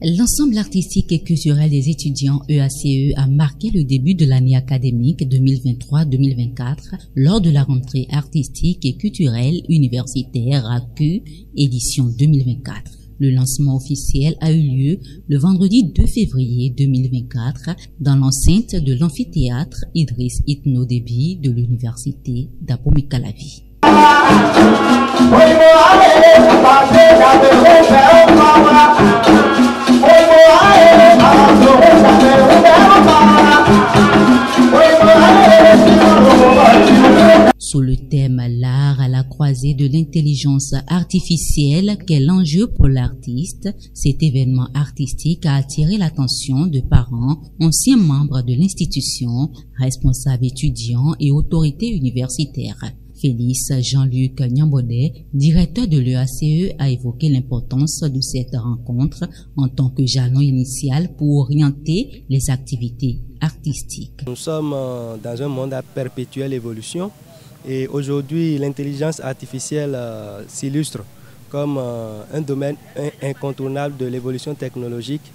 L'ensemble artistique et culturel des étudiants EACE a marqué le début de l'année académique 2023-2024 lors de la rentrée artistique et culturelle universitaire ACU édition 2024. Le lancement officiel a eu lieu le vendredi 2 février 2024 dans l'enceinte de l'amphithéâtre Idriss Itno Déby de l'université d'Abomey-Calavi. Sous le thème « L'art à la croisée de l'intelligence artificielle, quel enjeu pour l'artiste ?» cet événement artistique a attiré l'attention de parents, anciens membres de l'institution, responsables étudiants et autorités universitaires. Félix Jean-Luc Nyambodé, directeur de l'EACE, a évoqué l'importance de cette rencontre en tant que jalon initial pour orienter les activités artistiques. Nous sommes dans un monde à perpétuelle évolution et aujourd'hui l'intelligence artificielle s'illustre comme un domaine incontournable de l'évolution technologique.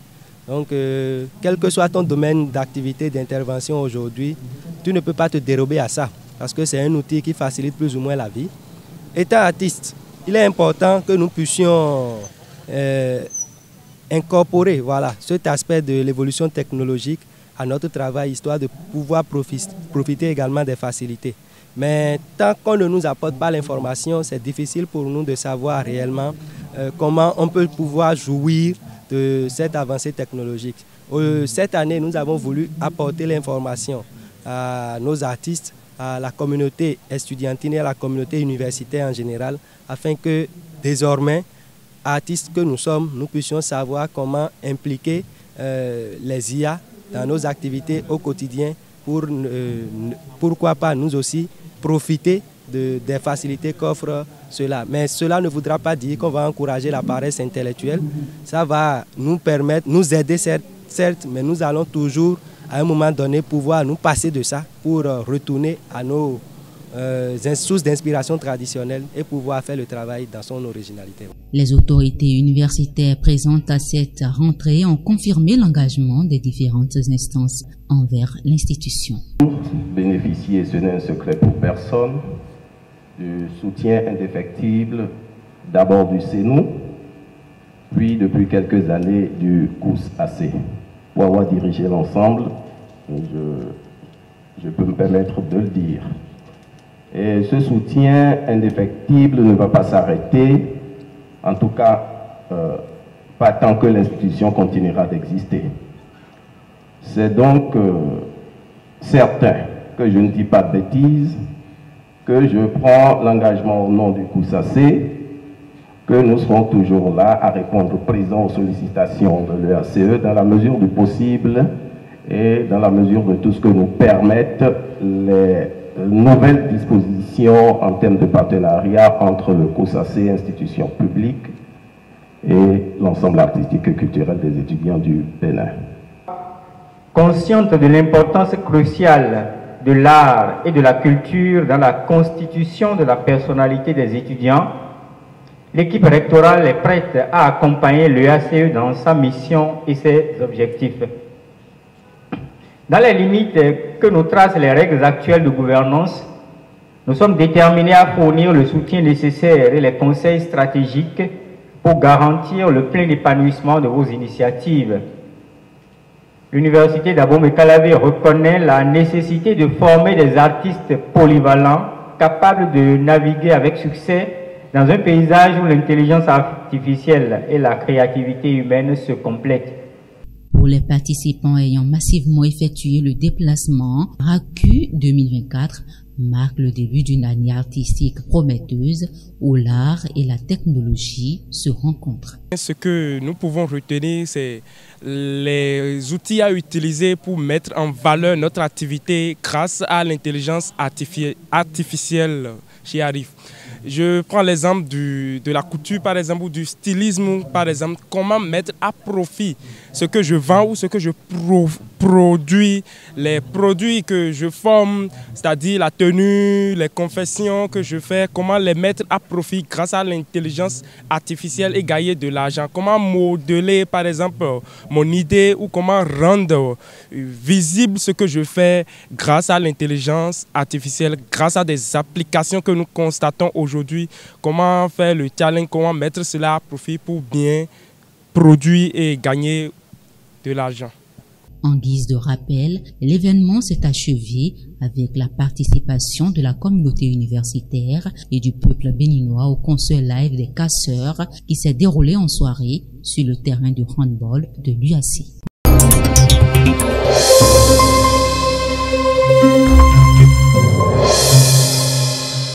Donc quel que soit ton domaine d'activité, d'intervention aujourd'hui, tu ne peux pas te dérober à ça. Parce que c'est un outil qui facilite plus ou moins la vie. Étant artiste, il est important que nous puissions incorporer cet aspect de l'évolution technologique à notre travail, histoire de pouvoir profiter également des facilités. Mais tant qu'on ne nous apporte pas l'information, c'est difficile pour nous de savoir réellement comment on peut pouvoir jouir de cette avancée technologique. Cette année, nous avons voulu apporter l'information à nos artistes, à la communauté estudiantine et à la communauté universitaire en général, afin que désormais, artistes que nous sommes, nous puissions savoir comment impliquer les IA dans nos activités au quotidien pour, pourquoi pas, nous aussi profiter des facilités qu'offre cela. Mais cela ne voudra pas dire qu'on va encourager la paresse intellectuelle. Ça va nous permettre, nous aider certes, mais nous allons toujours à un moment donné pouvoir nous passer de ça pour retourner à nos sources d'inspiration traditionnelles et pouvoir faire le travail dans son originalité. Les autorités universitaires présentes à cette rentrée ont confirmé l'engagement des différentes instances envers l'institution. Bénéficier, ce n'est un secret pour personne, du soutien indéfectible d'abord du CENU, puis depuis quelques années du CUSAC. Pour avoir dirigé l'ensemble, je peux me permettre de le dire. Et ce soutien indéfectible ne va pas s'arrêter, en tout cas pas tant que l'institution continuera d'exister. C'est donc certain que je ne dis pas de bêtises, que je prends l'engagement au nom du CUSAC, que nous serons toujours là à répondre présent aux sollicitations de l'EACE dans la mesure du possible et dans la mesure de tout ce que nous permettent les nouvelles dispositions en termes de partenariat entre le CUSAC, institution publique, et l'ensemble artistique et culturel des étudiants du Bénin. Consciente de l'importance cruciale de l'art et de la culture dans la constitution de la personnalité des étudiants, l'équipe rectorale est prête à accompagner l'EACE dans sa mission et ses objectifs. Dans les limites que nous tracent les règles actuelles de gouvernance, nous sommes déterminés à fournir le soutien nécessaire et les conseils stratégiques pour garantir le plein épanouissement de vos initiatives. L'Université d'Abomey-Calavi reconnaît la nécessité de former des artistes polyvalents capables de naviguer avec succès dans un paysage où l'intelligence artificielle et la créativité humaine se complètent. Pour les participants ayant massivement effectué le déplacement, ACU 2024 marque le début d'une année artistique prometteuse où l'art et la technologie se rencontrent. Ce que nous pouvons retenir, c'est les outils à utiliser pour mettre en valeur notre activité grâce à l'intelligence artificielle chez Arif. Je prends l'exemple de la couture, par exemple, ou du stylisme, par exemple. Comment mettre à profit ce que je vends ou ce que je produis, les produits que je forme, c'est-à-dire la tenue, les confections que je fais, comment les mettre à profit grâce à l'intelligence artificielle et gagner de l'argent. Comment modeler, par exemple, mon idée ou comment rendre visible ce que je fais grâce à l'intelligence artificielle, grâce à des applications que nous constatons aujourd'hui. Comment faire le challenge, comment mettre cela à profit pour bien produire et gagner de l'argent. En guise de rappel, l'événement s'est achevé avec la participation de la communauté universitaire et du peuple béninois au concert live des Casseurs qui s'est déroulé en soirée sur le terrain de handball de l'UAC.